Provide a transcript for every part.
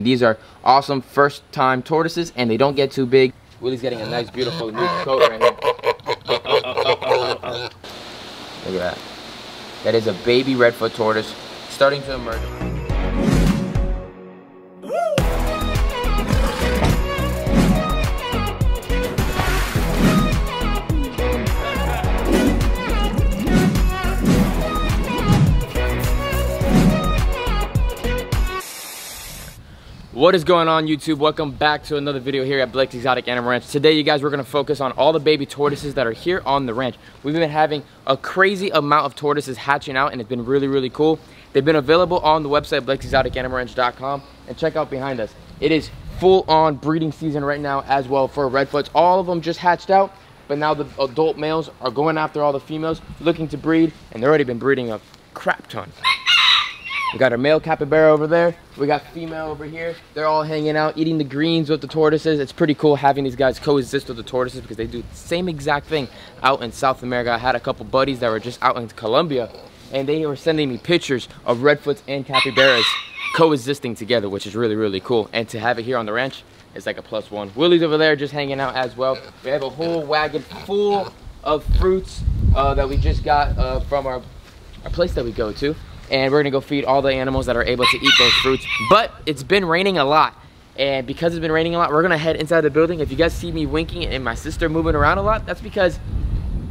These are awesome first time tortoises and they don't get too big. Willie's getting a nice beautiful new coat right here. Look at that. That is a baby redfoot tortoise starting to emerge. What is going on, YouTube? Welcome back to another video here at Blake's Exotic Animal Ranch. Today, you guys, we're going to focus on all the baby tortoises that are here on the ranch. We've been having a crazy amount of tortoises hatching out, and it's been really, really cool. They've been available on the website, blakesexoticanimalranch.com, and check out behind us. It is full-on breeding season right now as well for redfoots. All of them just hatched out, but now the adult males are going after all the females, looking to breed, and they've already been breeding a crap ton. We got our male capybara over there. We got female over here. They're all hanging out, eating the greens with the tortoises. It's pretty cool having these guys coexist with the tortoises because they do the same exact thing out in South America. I had a couple buddies that were just out in Colombia, and they were sending me pictures of redfoots and capybaras coexisting together, which is really, really cool. And to have it here on the ranch is like a +1. Willie's over there just hanging out as well. We have a whole wagon full of fruits that we just got from our place that we go to. And we're gonna go feed all the animals that are able to eat those fruits. But it's been raining a lot, and because it's been raining a lot, we're gonna head inside the building. If you guys see me winking and my sister moving around a lot, that's because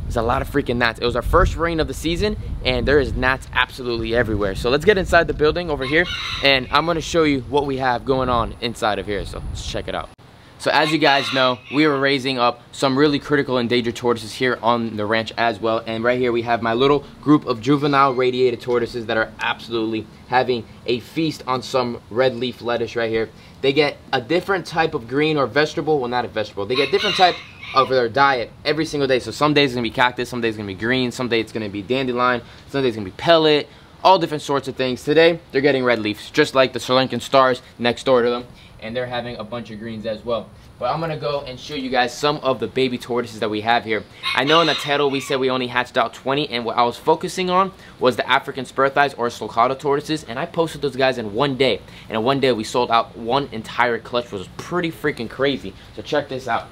there's a lot of freaking gnats. It was our first rain of the season, and there is gnats absolutely everywhere. So let's get inside the building over here, and I'm gonna show you what we have going on inside of here. So let's check it out. So as you guys know, we were raising up some really critical endangered tortoises here on the ranch as well. And right here we have my little group of juvenile radiated tortoises that are absolutely having a feast on some red leaf lettuce right here. They get a different type of green or vegetable, well, not a vegetable, they get different type of their diet every single day. So some days it's gonna be cactus, some days it's gonna be green, some days it's gonna be dandelion, some days it's gonna be pellet, all different sorts of things. Today, they're getting red leaves, just like the Sri Lankan stars next door to them. And they're having a bunch of greens as well. But I'm gonna go and show you guys some of the baby tortoises that we have here. I know in the title we said we only hatched out 20, and what I was focusing on was the African spur thighs or sulcata tortoises, and I posted those guys in one day. And in one day we sold out one entire clutch, which was pretty freaking crazy. So check this out.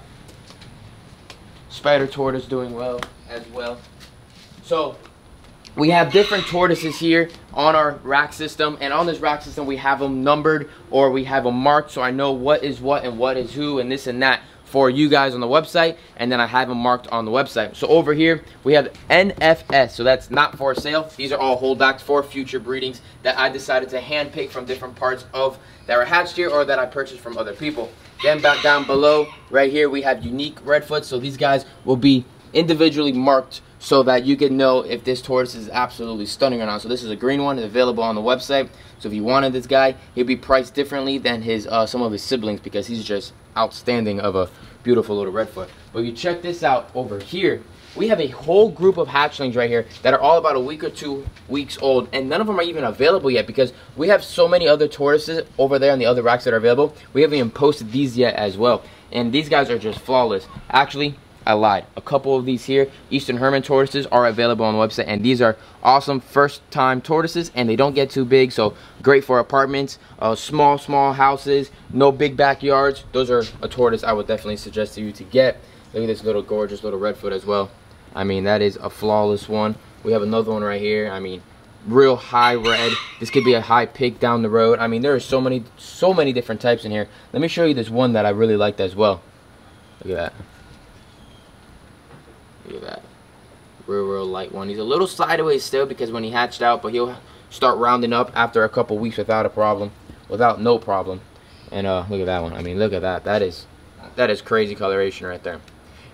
Spider tortoise doing well as well. So we have different tortoises here on our rack system, and on this rack system we have them numbered or we have them marked, so I know what is what and what is who and this and that for you guys on the website, and then I have them marked on the website. So over here we have NFS, so that's not for sale. These are all holdbacks for future breedings that I decided to hand pick from different parts of that were hatched here or that I purchased from other people. Then back down below right here we have unique redfoots, so these guys will be individually marked so that you can know if this tortoise is absolutely stunning or not. So this is a green one, it's available on the website. So if you wanted this guy, he'll be priced differently than his some of his siblings because he's just outstanding of a beautiful little redfoot. But if you check this out over here, we have a whole group of hatchlings right here that are all about a week or 2 weeks old, and none of them are even available yet because we have so many other tortoises over there on the other racks that are available. We haven't even posted these yet as well, and these guys are just flawless. Actually, I lied. A couple of these here, Eastern Hermit tortoises, are available on the website, and these are awesome first-time tortoises, and they don't get too big, so great for apartments, small houses, no big backyards. Those are a tortoise I would definitely suggest to you to get. Look at this little gorgeous little redfoot as well. I mean, that is a flawless one. We have another one right here. I mean, real high red. This could be a high pig down the road. I mean, there are so many different types in here. Let me show you this one that I really liked as well. Look at that. Look at that. Real light one. He's a little sideways still because when he hatched out, but he'll start rounding up after a couple weeks without a problem. Without no problem. And look at that one. I mean, look at that. That is crazy coloration right there.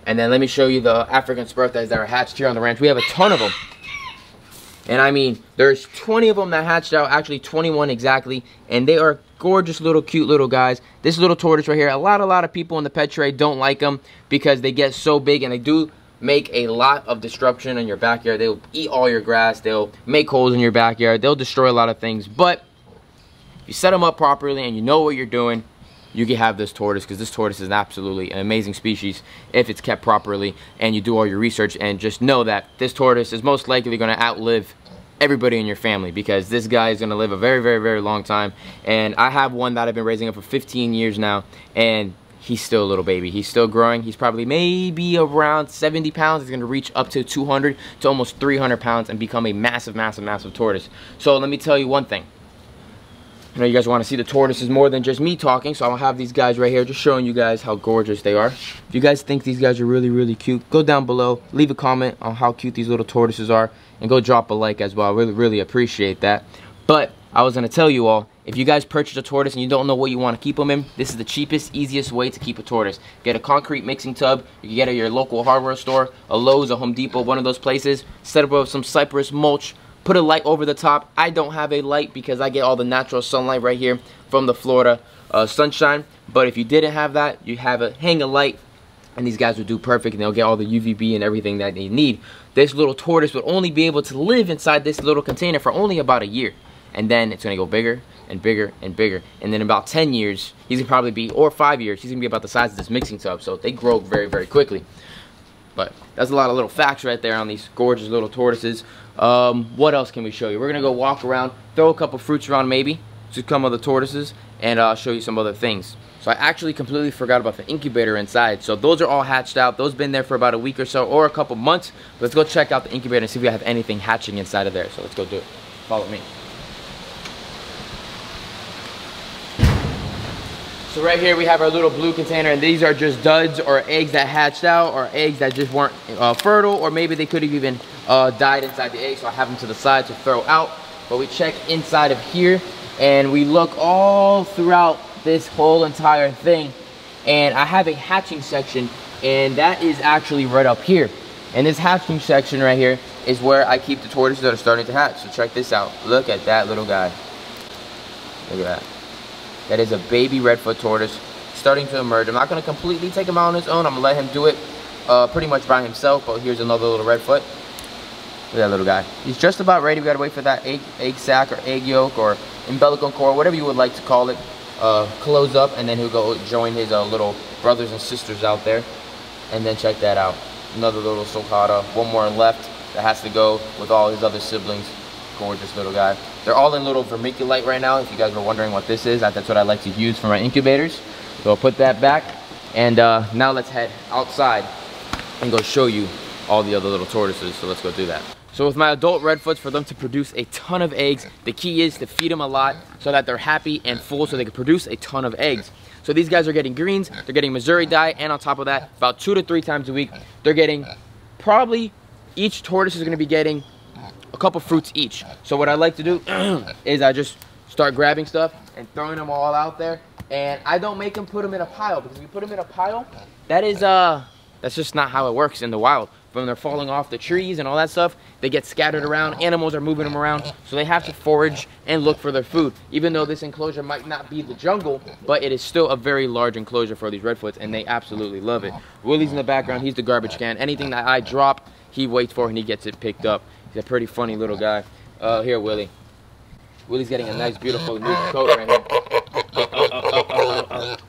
And then let me show you the African spur thighs that are hatched here on the ranch. We have a ton of them. And I mean, there's 20 of them that hatched out, actually 21 exactly, and they are gorgeous little cute little guys. This little tortoise right here, a lot of people in the pet trade don't like them because they get so big and they do make a lot of disruption in your backyard. They'll eat all your grass, they'll make holes in your backyard, they'll destroy a lot of things. But if you set them up properly and you know what you're doing, you can have this tortoise, because this tortoise is absolutely an amazing species if it's kept properly and you do all your research. And just know that this tortoise is most likely going to outlive everybody in your family, because this guy is going to live a very, very, very long time. And I have one that I've been raising up for 15 years now, and he's still a little baby. He's still growing. He's probably maybe around 70 pounds. He's going to reach up to 200 to almost 300 pounds and become a massive, massive, massive tortoise. So let me tell you one thing. I know you guys want to see the tortoises more than just me talking, so I'll have these guys right here just showing you guys how gorgeous they are. If you guys think these guys are really, really cute, go down below, leave a comment on how cute these little tortoises are, and go drop a like as well. I really, really appreciate that. But I was going to tell you all, if you guys purchase a tortoise and you don't know what you want to keep them in, this is the cheapest, easiest way to keep a tortoise. Get a concrete mixing tub. You can get it at your local hardware store, a Lowe's, a Home Depot, one of those places. Set up with some cypress mulch. Put a light over the top. I don't have a light because I get all the natural sunlight right here from the Florida sunshine. But if you didn't have that, you have a hang a light, and these guys would do perfect, and they'll get all the UVB and everything that they need. This little tortoise would only be able to live inside this little container for only about a year. And then it's going to go bigger and bigger and bigger. And then in about 10 years, he's going to probably be, or 5 years, he's going to be about the size of this mixing tub. So they grow very, very quickly. But that's a lot of little facts right there on these gorgeous little tortoises. What else can we show you? We're going to go walk around, throw a couple fruits around maybe, to come with the tortoises, and I'll show you some other things. So I actually completely forgot about the incubator inside. So those are all hatched out. Those been there for about a week or so, or a couple months. But let's go check out the incubator and see if we have anything hatching inside of there. So let's go do it. Follow me. So right here we have our little blue container, and these are just duds or eggs that hatched out, or eggs that just weren't fertile, or maybe they could have even died inside the egg, so I have them to the side to throw out. But we check inside of here, and we look all throughout this whole entire thing, and I have a hatching section, and that is actually right up here. And this hatching section right here is where I keep the tortoises that are starting to hatch. So check this out. Look at that little guy. Look at that. That is a baby redfoot tortoise starting to emerge. I'm not going to completely take him out on his own. I'm going to let him do it pretty much by himself. But here's another little redfoot. Look at that little guy. He's just about ready. We got to wait for that egg sac or egg yolk or umbilical cord, whatever you would like to call it, close up. And then he'll go join his little brothers and sisters out there. And then check that out. Another little sulcata. One more left that has to go with all his other siblings. Gorgeous little guy. They're all in little vermiculite right now. If you guys were wondering what this is, that's what I like to use for my incubators. So I'll put that back, and now let's head outside and go show you all the other little tortoises. So let's go do that. So with my adult redfoots, for them to produce a ton of eggs, the key is to feed them a lot so that they're happy and full, so they can produce a ton of eggs. So these guys are getting greens, they're getting Missouri diet, and on top of that, about 2 to 3 times a week, they're getting probably, each tortoise is going to be getting a couple fruits each. So what I like to do is I just start grabbing stuff and throwing them all out there, and I don't make them put them in a pile, because if you put them in a pile, that is that's just not how it works in the wild. When they're falling off the trees and all that stuff, they get scattered around, animals are moving them around, so they have to forage and look for their food. Even though this enclosure might not be the jungle, but it is still a very large enclosure for these redfoots, and they absolutely love it. Willie's in the background, he's the garbage can. Anything that I drop, he waits for and he gets it picked up. He's a pretty funny little guy. Here, Willie. Willie's getting a nice, beautiful new coat right here.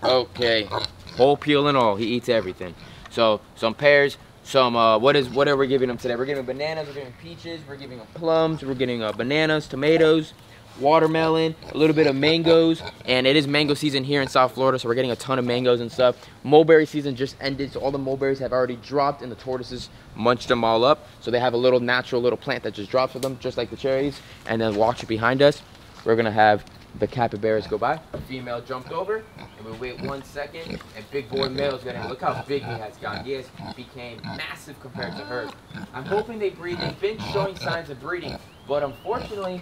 Okay. Whole peel and all. He eats everything. So, some pears, some, what are we giving them today? We're giving bananas, we're giving peaches, we're giving them plums, we're getting bananas, tomatoes, watermelon, a little bit of mangoes, and it is mango season here in South Florida, so we're getting a ton of mangoes and stuff. Mulberry season just ended, so all the mulberries have already dropped, and the tortoises munched them all up. So they have a little natural little plant that just drops for them, just like the cherries. And then watch it behind us, we're gonna have the capybaras go by. A female jumped over, and we wait 1 second, and big boy male is gonna, look how big he has gotten. He has became massive compared to her. I'm hoping they breed. They've been showing signs of breeding, but unfortunately,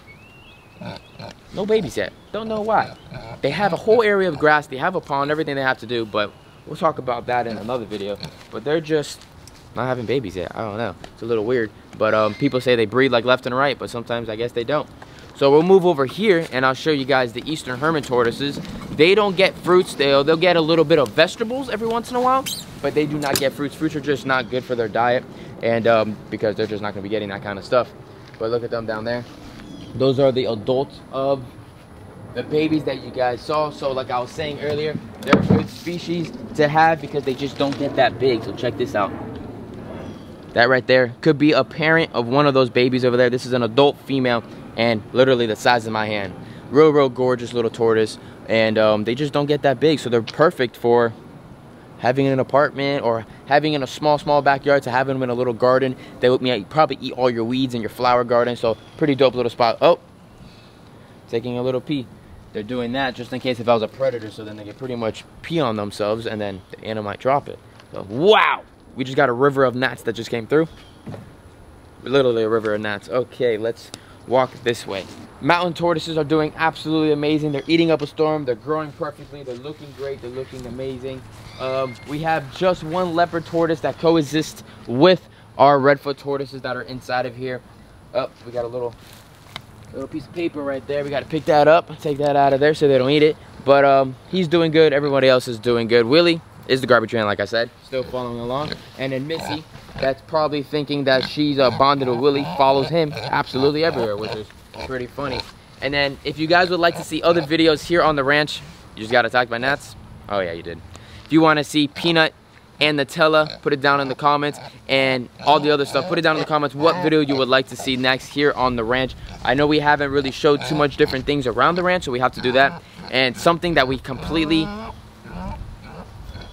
no babies yet. Don't know why. They have a whole area of grass, they have a pond, everything they have to do, but we'll talk about that in another video. But they're just not having babies yet. I don't know. It's a little weird. But people say they breed like left and right, but sometimes I guess they don't. So we'll move over here, and I'll show you guys the Eastern Hermit tortoises. They don't get fruits. They'll get a little bit of vegetables every once in a while, but they do not get fruits. Fruits are just not good for their diet, and because they're just not going to be getting that kind of stuff. But look at them down there. Those are the adults of the babies that you guys saw. So like I was saying earlier, they're a good species to have because they just don't get that big. So check this out. That right there could be a parent of one of those babies over there. This is an adult female and literally the size of my hand. Real gorgeous little tortoise. And they just don't get that big, so they're perfect for having in an apartment or having in a small backyard, to having them in a little garden. They would probably eat all your weeds in your flower garden, so pretty dope little spot. Oh, taking a little pee. They're doing that just in case if I was a predator, so then they could pretty much pee on themselves and then the animal might drop it. So, wow! We just got a river of gnats that just came through. Literally a river of gnats. Okay, let's walk this way. Mountain tortoises are doing absolutely amazing. They're eating up a storm. They're growing perfectly. They're looking great. They're looking amazing. We have just one leopard tortoise that coexists with our redfoot tortoises that are inside of here. Oh, we got a little piece of paper right there. We got to pick that up, take that out of there so they don't eat it. But he's doing good. Everybody else is doing good. Willie is the garbage man, like I said, still following along. And then Missy, that's probably thinking that she's bonded with Willie, follows him absolutely everywhere, which is pretty funny. And then if you guys would like to see other videos here on the ranch, you just got attacked by gnats. Oh yeah, you did. If you want to see Peanut and Nutella, put it down in the comments, and all the other stuff, put it down in the comments what video you would like to see next here on the ranch. I know we haven't really showed too much different things around the ranch, so we have to do that. And something that we completely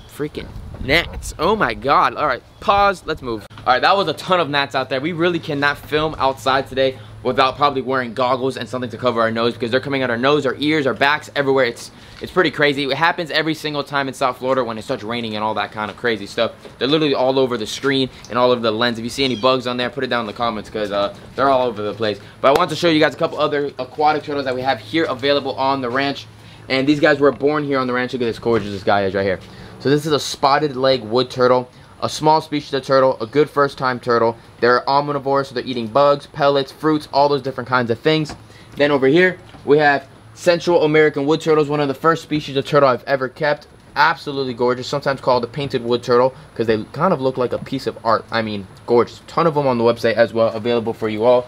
freaking gnats. Oh my god. All right, pause, let's move. All right, that was a ton of gnats out there. We really cannot film outside today without probably wearing goggles and something to cover our nose, because they're coming out our nose, our ears, our backs, everywhere. It's pretty crazy. It happens every single time in South Florida when it starts raining and all that kind of crazy stuff. They're literally all over the screen and all over the lens. If you see any bugs on there, put it down in the comments, because they're all over the place. But I want to show you guys a couple other aquatic turtles that we have here available on the ranch. And these guys were born here on the ranch. Look at this gorgeous this guy is right here. So this is a spotted leg wood turtle. A small species of turtle, a good first-time turtle. They're omnivores, so they're eating bugs, pellets, fruits, all those different kinds of things. Then over here, we have Central American wood turtles, one of the first species of turtle I've ever kept. Absolutely gorgeous, sometimes called a painted wood turtle, because they kind of look like a piece of art. I mean, gorgeous. Ton of them on the website as well, available for you all.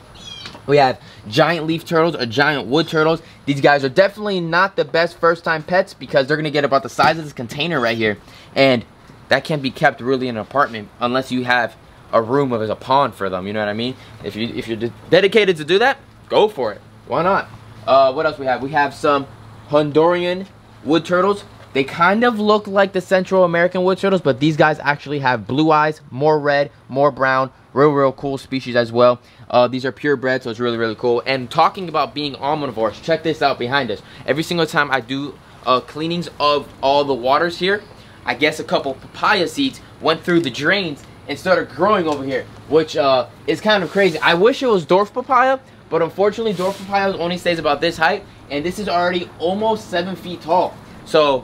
We have giant leaf turtles or giant wood turtles. These guys are definitely not the best first-time pets, because they're going to get about the size of this container right here. And that can't be kept really in an apartment unless you have a room as a pond for them, you know what I mean? If you're dedicated to do that, go for it. Why not? What else we have? We have some Honduran wood turtles. They kind of look like the Central American wood turtles, but these guys actually have blue eyes, more red, more brown. Real cool species as well. These are purebred, so it's really cool. And talking about being omnivores, check this out behind us. Every single time I do cleanings of all the waters here, I guess a couple papaya seeds went through the drains and started growing over here, which is kind of crazy. I wish it was dwarf papaya, but unfortunately dwarf papaya only stays about this height, and this is already almost 7 feet tall. So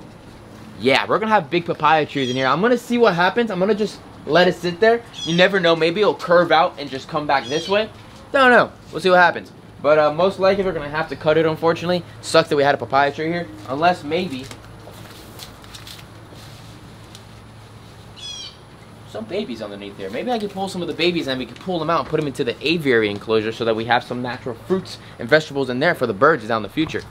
yeah, we're gonna have big papaya trees in here. I'm gonna see what happens. I'm gonna just let it sit there. You never know, maybe it'll curve out and just come back this way. Don't know, we'll see what happens. But most likely we're gonna have to cut it, unfortunately. Sucks that we had a papaya tree here, unless maybe some babies underneath there. Maybe I can pull some of the babies and we can pull them out and put them into the aviary enclosure so that we have some natural fruits and vegetables in there for the birds down the future.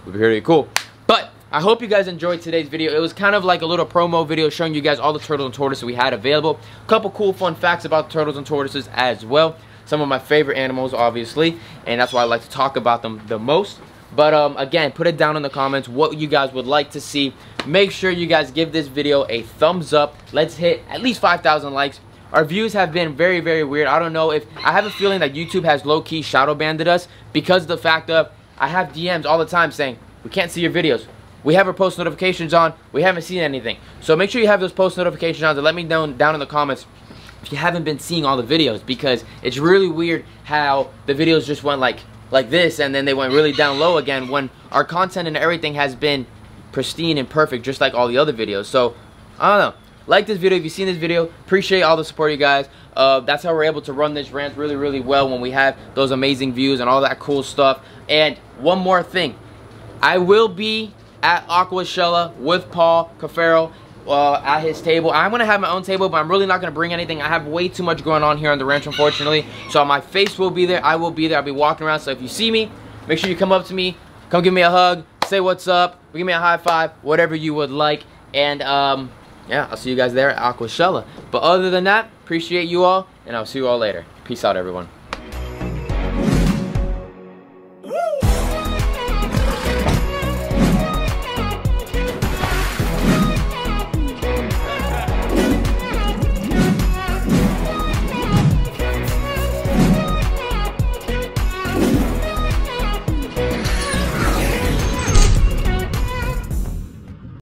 Would be really cool. But I hope you guys enjoyed today's video. It was kind of like a little promo video showing you guys all the turtles and tortoises we had available. A couple cool fun facts about the turtles and tortoises as well. Some of my favorite animals, obviously, and that's why I like to talk about them the most. But again, put it down in the comments what you guys would like to see. Make sure you guys give this video a thumbs up. Let's hit at least 5,000 likes. Our views have been very weird. I don't know if, I have a feeling that YouTube has low-key shadow banded us because of the fact of I have DMs all the time saying, we can't see your videos. We have our post notifications on. We haven't seen anything. So make sure you have those post notifications on, and let me know down in the comments if you haven't been seeing all the videos, because it's really weird how the videos just went like this and then they went really down low again when our content and everything has been pristine and perfect just like all the other videos. So I don't know, like this video if you've seen this video. Appreciate all the support, you guys. That's how we're able to run this ranch really well, when we have those amazing views and all that cool stuff. And one more thing, I will be at Aquashella with Paul Cafaro at his table. I'm gonna have my own table, but I'm really not gonna bring anything. I have way too much going on here on the ranch, unfortunately. So my face will be there, I will be there, I'll be walking around. So if you see me, make sure you come up to me, come give me a hug, say what's up, give me a high five, whatever you would like. And yeah, I'll see you guys there at Aquashella. But other than that, appreciate you all, and I'll see you all later. Peace out, everyone.